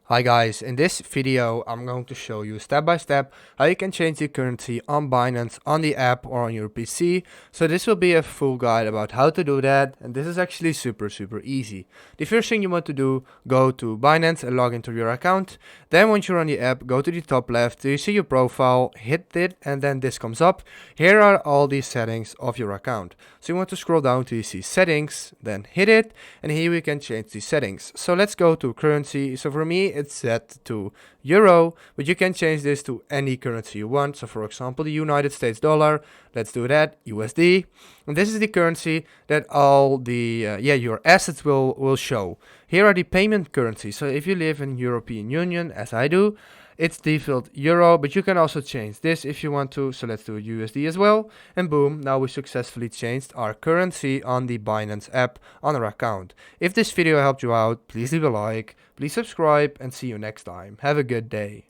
Hi guys, in this video I'm going to show you step by step how you can change the currency on Binance on the app or on your PC. So this will be a full guide about how to do that, and this is actually super easy. The first thing you want to do, go to Binance and log into your account. Then once you're on the app, go to the top left, you see your profile, hit it, and then this comes up. Here are all the settings of your account. So you want to scroll down till you see settings, then hit it, and here we can change the settings. So let's go to currency. So for me it's set to euro, but you can change this to any currency you want. So for example, the United States dollar, let's do that, USD. And this is the currency that all the your assets will show. Here are the payment currencies. So if you live in European Union, as I do, it's default euro, but you can also change this if you want to. So let's do USD as well. And boom, now we successfully changed our currency on the Binance app on our account. If this video helped you out, please leave a like, please subscribe, and see you next time. Have a good day.